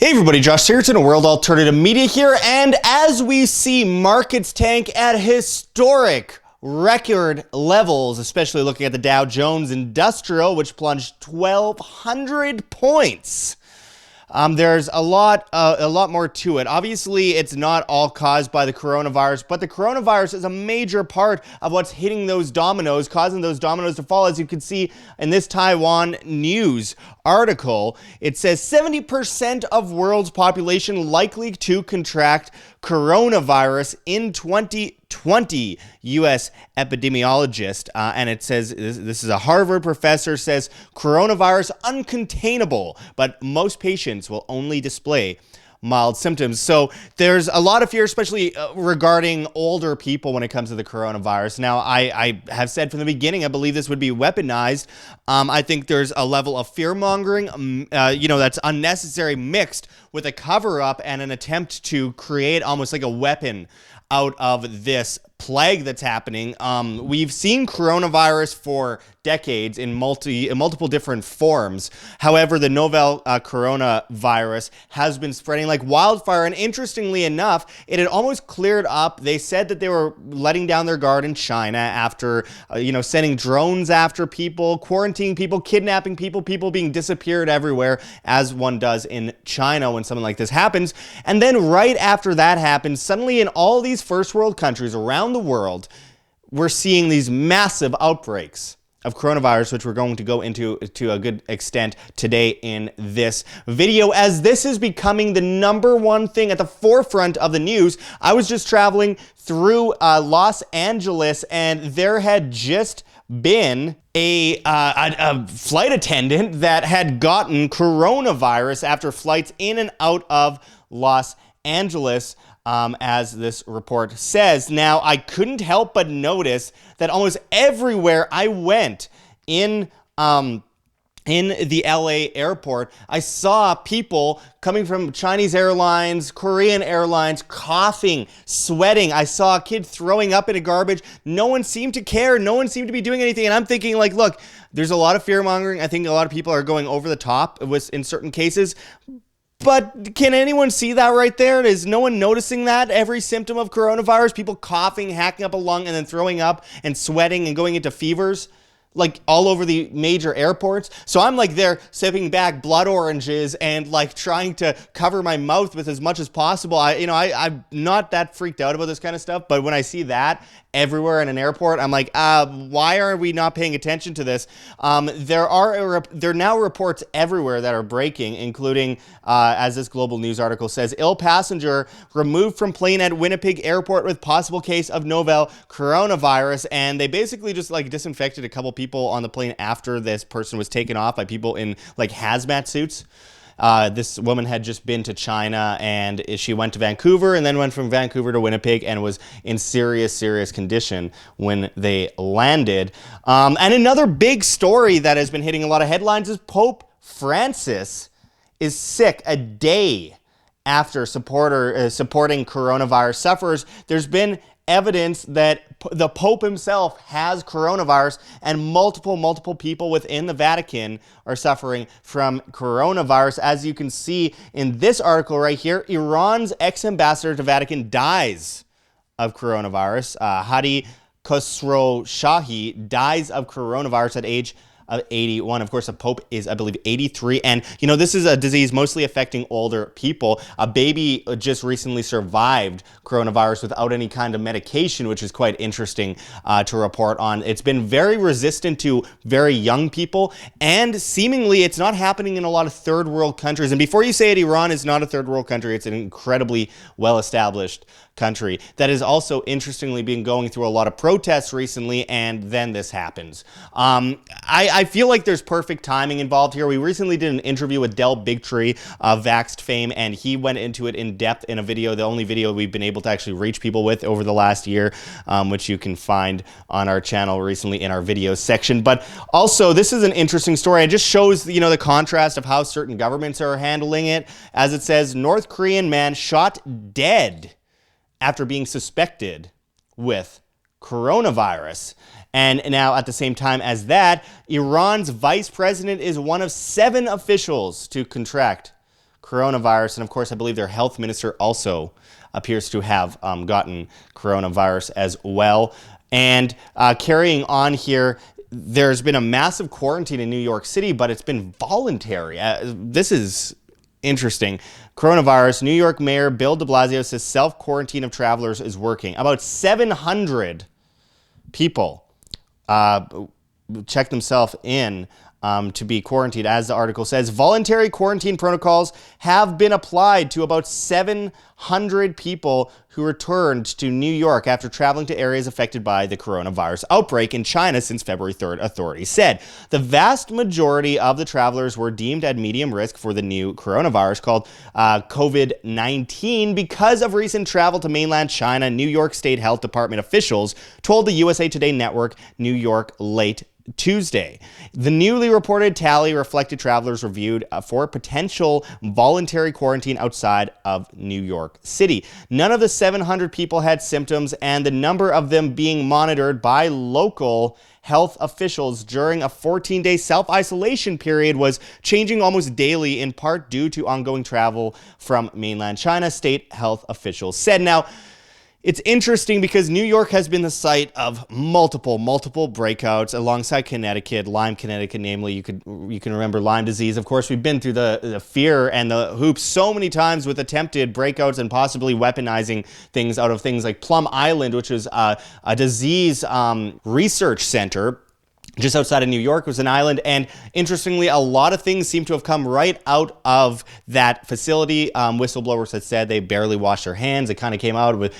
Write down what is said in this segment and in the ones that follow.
Hey everybody, Josh Sigurdson of World Alternative Media here, and as we see markets tank at historic record levels, especially looking at the Dow Jones Industrial, which plunged 1,200 points. There's a lot more to it. Obviously, it's not all caused by the coronavirus, but the coronavirus is a major part of what's hitting those dominoes, causing those dominoes to fall. As you can see in this Taiwan news article, it says 70% of world's population likely to contract coronavirus in 2020, U.S. epidemiologist, and it says, this is a Harvard professor, says coronavirus uncontainable, but most patients will only display mild symptoms. So there's a lot of fear, especially regarding older people when it comes to the coronavirus. Now, I have said from the beginning, I believe this would be weaponized. I think there's a level of fear-mongering, that's unnecessary, mixed with a cover-up and an attempt to create almost like a weapon out of this plague that's happening. We've seen coronavirus for decades in multiple different forms. However, the novel coronavirus has been spreading like wildfire, and interestingly enough, it had almost cleared up. They said that they were letting down their guard in China after, sending drones after people, quarantining people, kidnapping people, people being disappeared everywhere, as one does in China when something like this happens. And then right after that happens, suddenly in all these first world countries around the world, we're seeing these massive outbreaks of coronavirus, which we're going to go into to a good extent today in this video, as this is becoming the #1 thing at the forefront of the news. I was just traveling through Los Angeles, and there had just been a flight attendant that had gotten coronavirus after flights in and out of Los Angeles. As this report says. Now, I couldn't help but notice that almost everywhere I went in the LA airport, I saw people coming from Chinese airlines, Korean airlines, coughing, sweating. I saw a kid throwing up in a garbage. No one seemed to care. No one seemed to be doing anything. And I'm thinking, like, look, there's a lot of fear mongering. I think a lot of people are going over the top in certain cases. But can anyone see that right there? Is no one noticing that? Every symptom of coronavirus, people coughing, hacking up a lung, and then throwing up and sweating and going into fevers, like all over the major airports. So I'm like there sipping back blood oranges and like trying to cover my mouth with as much as possible. I'm not that freaked out about this kind of stuff, but when I see that everywhere in an airport, I'm like, why are we not paying attention to this? There are now reports everywhere that are breaking, including, as this global news article says, ill passenger removed from plane at Winnipeg airport with possible case of novel coronavirus. And they basically just like disinfected a couple people on the plane after this person was taken off by people in like hazmat suits. This woman had just been to China, and she went to Vancouver and then went from Vancouver to Winnipeg and was in serious condition when they landed. And another big story that has been hitting a lot of headlines is Pope Francis is sick a day after supporting coronavirus sufferers. There's been evidence that the Pope himself has coronavirus, and multiple people within the Vatican are suffering from coronavirus. As you can see in this article right here, Iran's ex-ambassador to Vatican dies of coronavirus. Hadi Khosrowshahi dies of coronavirus at age of 81. Of course, the Pope is, I believe, 83. And, this is a disease mostly affecting older people. A baby just recently survived coronavirus without any kind of medication, which is quite interesting to report on. It's been very resistant to very young people, and seemingly it's not happening in a lot of third world countries. And before you say it, Iran is not a third world country. It's an incredibly well-established country that is also interestingly been going through a lot of protests recently, and then this happens. I feel like there's perfect timing involved here. We recently did an interview with Del Bigtree of Vaxxed fame, and he went into it in depth in a video, the only video we've been able to actually reach people with over the last year, which you can find on our channel recently in our videos section. But also, this is an interesting story. It just shows, the contrast of how certain governments are handling it. As it says, North Korean man shot dead after being suspected with coronavirus. And now, at the same time as that, Iran's vice president is one of 7 officials to contract coronavirus. And of course, I believe their health minister also appears to have gotten coronavirus as well. And carrying on here, there's been a massive quarantine in New York City, but it's been voluntary. This is interesting. Coronavirus, New York Mayor Bill de Blasio says self-quarantine of travelers is working. About 700 people check themselves in to be quarantined. As the article says, voluntary quarantine protocols have been applied to about 700 people who returned to New York after traveling to areas affected by the coronavirus outbreak in China since February 3rd, authorities said. The vast majority of the travelers were deemed at medium risk for the new coronavirus called COVID-19 because of recent travel to mainland China, New York State Health Department officials told the USA Today network New York late Tuesday. The newly reported tally reflected travelers reviewed for potential voluntary quarantine outside of New York City. None of the 700 people had symptoms, and the number of them being monitored by local health officials during a 14-day self-isolation period was changing almost daily, in part due to ongoing travel from mainland China, state health officials said. Now, it's interesting because New York has been the site of multiple breakouts alongside Connecticut, Lyme, Connecticut, namely. You can remember Lyme disease. Of course, we've been through the fear and the hoops so many times with attempted breakouts and possibly weaponizing things out of things like Plum Island, which is a disease research center just outside of New York. It was an island, and interestingly, a lot of things seem to have come right out of that facility. Whistleblowers had said they barely washed their hands. It kind of came out with,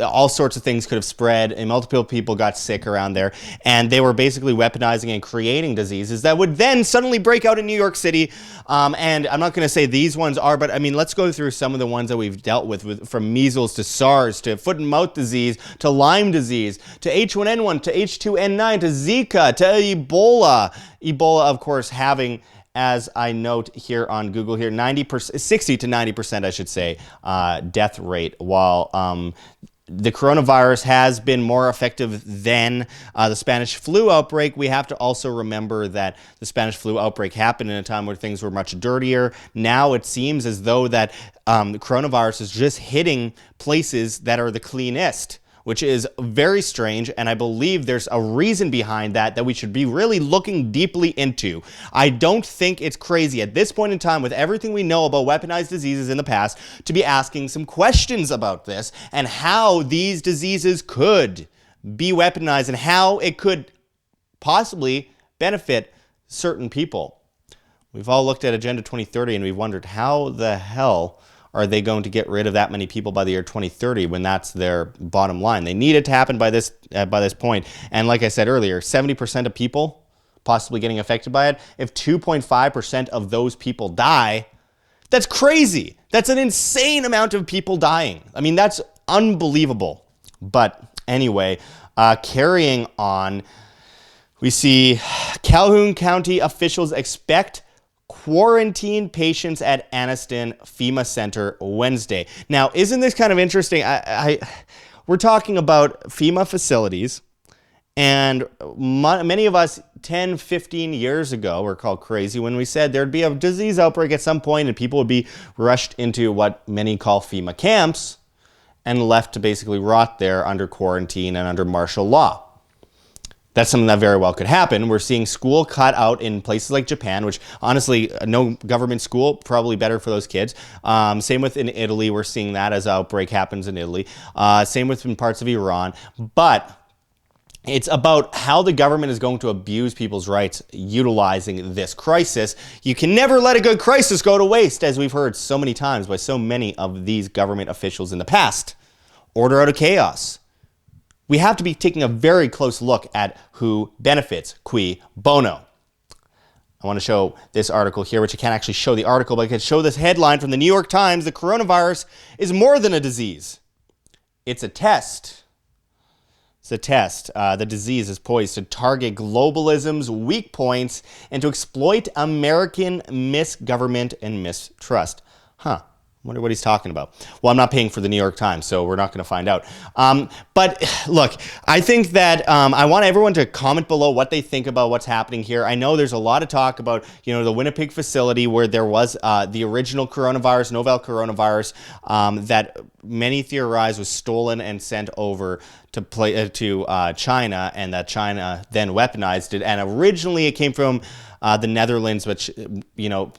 all sorts of things could have spread, and multiple people got sick around there, and they were basically weaponizing and creating diseases that would then suddenly break out in New York City. And I'm not going to say these ones are, but I mean, let's go through some of the ones that we've dealt with from measles to SARS to foot and mouth disease to Lyme disease to H1N1 to H2N9 to Zika to Ebola. Ebola, of course, having, as I note here on Google here, 60 to 90%, I should say, death rate, while the coronavirus has been more effective than the Spanish flu outbreak. We have to also remember that the Spanish flu outbreak happened in a time where things were much dirtier. Now it seems as though that the coronavirus is just hitting places that are the cleanest, which is very strange, and I believe there's a reason behind that we should be really looking deeply into. I don't think it's crazy at this point in time, with everything we know about weaponized diseases in the past, to be asking some questions about this and how these diseases could be weaponized and how it could possibly benefit certain people. We've all looked at Agenda 2030 and we've wondered, how the hell are they going to get rid of that many people by the year 2030 when that's their bottom line? They need it to happen by this point. And like I said earlier, 70% of people possibly getting affected by it. If 2.5% of those people die, that's crazy. That's an insane amount of people dying. I mean, that's unbelievable. But anyway, carrying on, we see Calhoun County officials expect quarantine patients at Anniston FEMA Center Wednesday. Now, isn't this kind of interesting? We're talking about FEMA facilities, and many of us 10, 15 years ago were called crazy when we said there'd be a disease outbreak at some point and people would be rushed into what many call FEMA camps and left to basically rot there under quarantine and under martial law. That's something that very well could happen. We're seeing school cut out in places like Japan, which honestly, no government school, probably better for those kids. Same with in Italy, we're seeing that as outbreak happens in Italy. Same with in parts of Iran. But it's about how the government is going to abuse people's rights utilizing this crisis. You can never let a good crisis go to waste, as we've heard so many times by so many of these government officials in the past. Order out of chaos. We have to be taking a very close look at who benefits, cui bono. I want to show this article here, which I can't actually show the article, but I can show this headline from the New York Times. The coronavirus is more than a disease. It's a test. It's a test. The disease is poised to target globalism's weak points and to exploit American misgovernment and mistrust. Wonder what he's talking about. Well, I'm not paying for the New York Times, so we're not going to find out. But look, I think that I want everyone to comment below what they think about what's happening here. I know there's a lot of talk about, the Winnipeg facility where there was the original coronavirus, novel coronavirus, that many theorize was stolen and sent over to China, and that China then weaponized it. And originally it came from the Netherlands, which,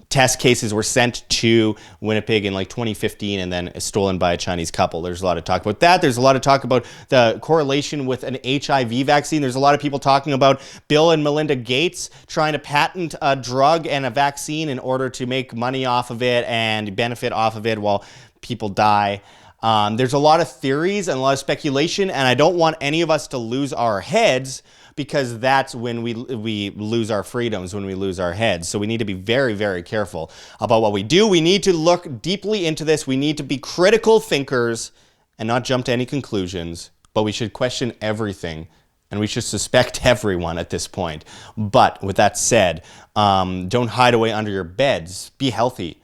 test cases were sent to Winnipeg in like 2015 and then stolen by a Chinese couple. There's a lot of talk about that. There's a lot of talk about the correlation with an HIV vaccine. There's a lot of people talking about Bill and Melinda Gates trying to patent a drug and a vaccine in order to make money off of it and benefit off of it while people die. There's a lot of theories and a lot of speculation, and I don't want any of us to lose our heads, because that's when we lose our freedoms, when we lose our heads. So we need to be very, very careful about what we do. We need to look deeply into this. We need to be critical thinkers and not jump to any conclusions, but we should question everything, and we should suspect everyone at this point. But with that said, don't hide away under your beds. Be healthy.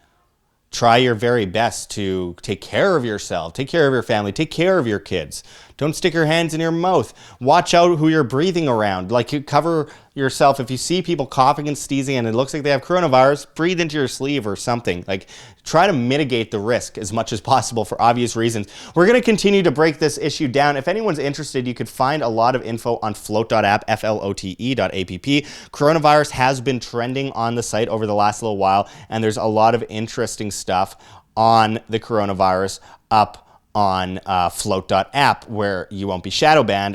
Try your very best to take care of yourself, take care of your family, take care of your kids. Don't stick your hands in your mouth. Watch out who you're breathing around. Like, you cover yourself. If you see people coughing and sneezing and it looks like they have coronavirus, breathe into your sleeve or something. Like, try to mitigate the risk as much as possible for obvious reasons. We're going to continue to break this issue down. If anyone's interested, you could find a lot of info on flote.app, flote.app. Coronavirus has been trending on the site over the last little while, and there's a lot of interesting stuff on the coronavirus up on flote.app, where you won't be shadow banned.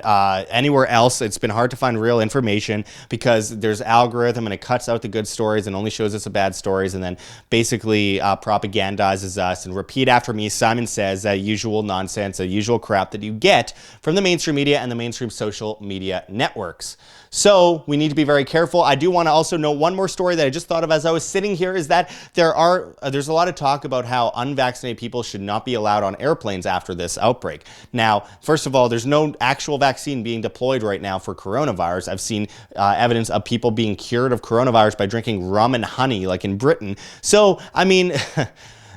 Anywhere else, it's been hard to find real information because there's algorithm and it cuts out the good stories and only shows us the bad stories, and then basically propagandizes us. And repeat after me, Simon Says, that usual nonsense, the usual crap that you get from the mainstream media and the mainstream social media networks. So we need to be very careful. I do want to also note one more story that I just thought of as I was sitting here, is that there's a lot of talk about how unvaccinated people should not be allowed on airplanes after this outbreak. Now, first of all, there's no actual vaccine being deployed right now for coronavirus. I've seen evidence of people being cured of coronavirus by drinking rum and honey, like in Britain. So, I mean,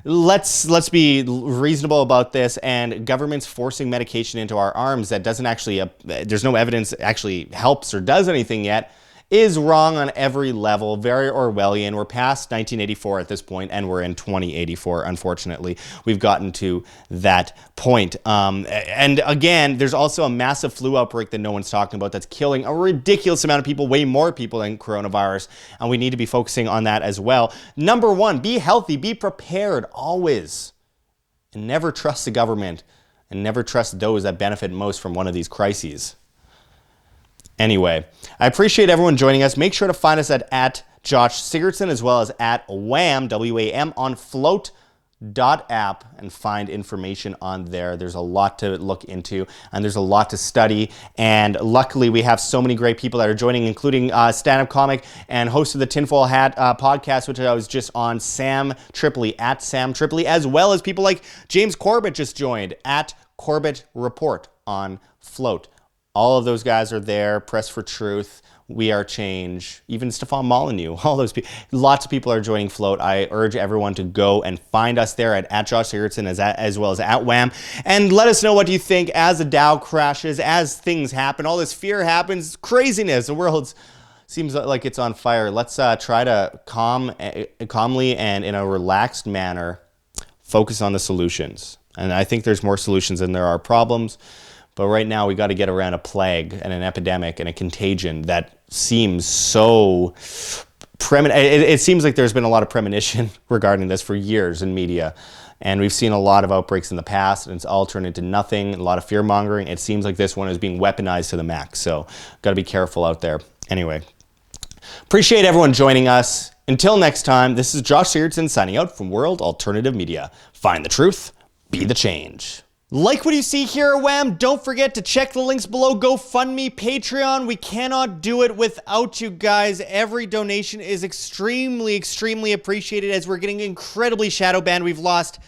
let's be reasonable about this, and governments forcing medication into our arms that doesn't actually, there's no evidence actually helps or does anything yet, is wrong on every level. Very Orwellian. We're past 1984 at this point, and we're in 2084, unfortunately. We've gotten to that point. And again, there's also a massive flu outbreak that no one's talking about that's killing a ridiculous amount of people, way more people than coronavirus, and we need to be focusing on that as well. Number one, be healthy, be prepared, always. And never trust the government, and never trust those that benefit most from one of these crises. Anyway, I appreciate everyone joining us. Make sure to find us at Josh Sigurdson, as well as at WAM, W-A-M, on flote.app, and find information on there. There's a lot to look into, and there's a lot to study. And luckily, we have so many great people that are joining, including stand-up comic and host of the Tinfoil Hat podcast, which I was just on, Sam Tripoli, at Sam Tripoli, as well as people like James Corbett just joined, at Corbett Report on Flote. All of those guys are there. Press for Truth, We Are Change, even Stefan Molyneux, all those people. Lots of people are joining Flote. I urge everyone to go and find us there at Josh Sigurdson, as well as at Wham. And let us know what you think as the Dow crashes, as things happen, all this fear happens, craziness. The world seems like it's on fire. Let's try to calmly and in a relaxed manner focus on the solutions. And I think there's more solutions than there are problems. But right now, we got to get around a plague and an epidemic and a contagion that seems so it seems like there's been a lot of premonition regarding this for years in media. And we've seen a lot of outbreaks in the past, and it's all turned into nothing, a lot of fear-mongering. It seems like this one is being weaponized to the max. So got to be careful out there. Anyway, appreciate everyone joining us. Until next time, this is Josh Sigurdson signing out from World Alternative Media. Find the truth, be the change. Like what you see here at Wham, don't forget to check the links below. GoFundMe, Patreon. We cannot do it without you guys. Every donation is extremely, extremely appreciated, as we're getting incredibly shadow banned. We've lost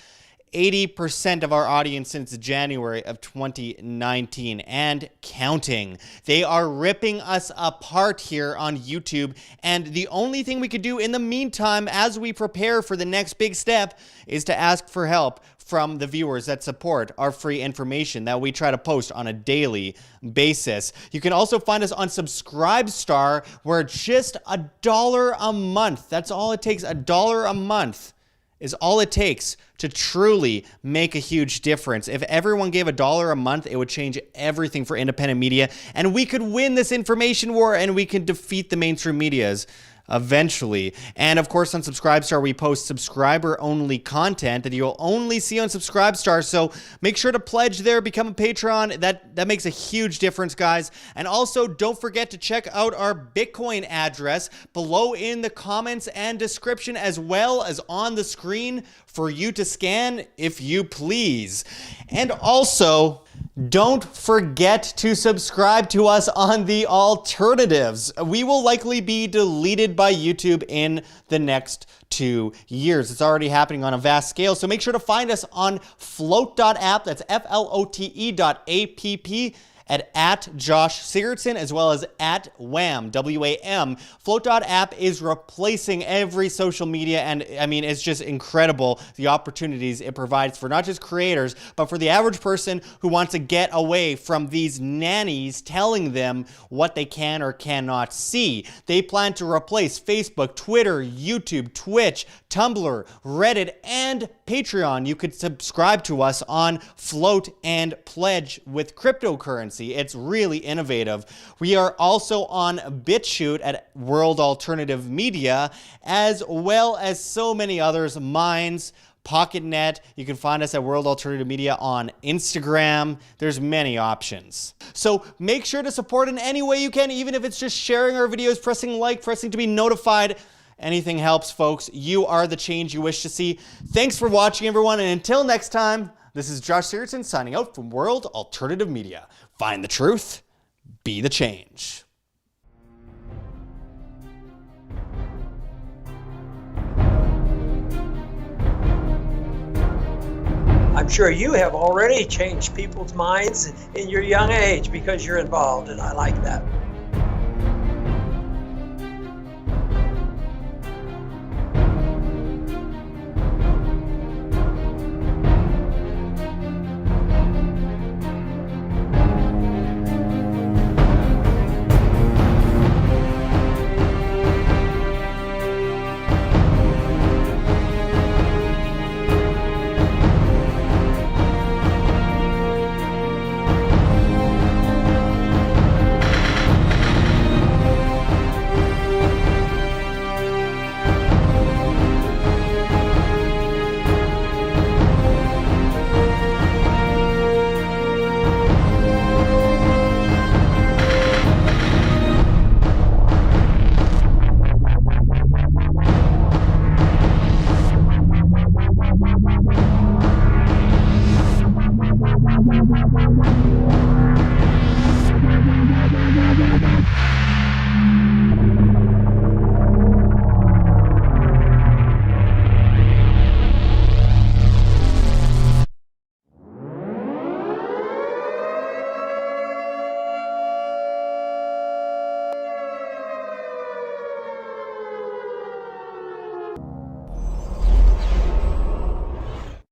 80% of our audience since January of 2019 and counting. They are ripping us apart here on YouTube, and the only thing we could do in the meantime as we prepare for the next big step is to ask for help from the viewers that support our free information that we try to post on a daily basis. You can also find us on Subscribestar, where just $1 a month, that's all it takes, $1 a month is all it takes to truly make a huge difference. If everyone gave $1 a month, it would change everything for independent media, and we could win this information war, and we can defeat the mainstream medias eventually. And of course, on Subscribestar, we post subscriber-only content that you'll only see on Subscribestar. So make sure to pledge there, become a Patreon. That makes a huge difference, guys. And also, don't forget to check out our Bitcoin address below in the comments and description, as well as on the screen for you to scan if you please. And also, don't forget to subscribe to us on the alternatives. We will likely be deleted by YouTube in the next 2 years. It's already happening on a vast scale, so make sure to find us on float.app, that's flote.app, at Josh Sigurdson, as well as at WAM, W-A-M. Float.app is replacing every social media, and I mean, it's just incredible the opportunities it provides for not just creators, but for the average person who wants to get away from these nannies telling them what they can or cannot see. They plan to replace Facebook, Twitter, YouTube, Twitch, Tumblr, Reddit, and Patreon. You could subscribe to us on Float and pledge with cryptocurrency. It's really innovative. We are also on BitChute at World Alternative Media, as well as so many others, Minds, PocketNet. You can find us at World Alternative Media on Instagram. There's many options. So make sure to support in any way you can, even if it's just sharing our videos, pressing like, pressing to be notified. Anything helps, folks. You are the change you wish to see. Thanks for watching, everyone, and until next time, this is Josh Sigurdson signing out from World Alternative Media. Find the truth, be the change. I'm sure you have already changed people's minds in your young age because you're involved, and I like that.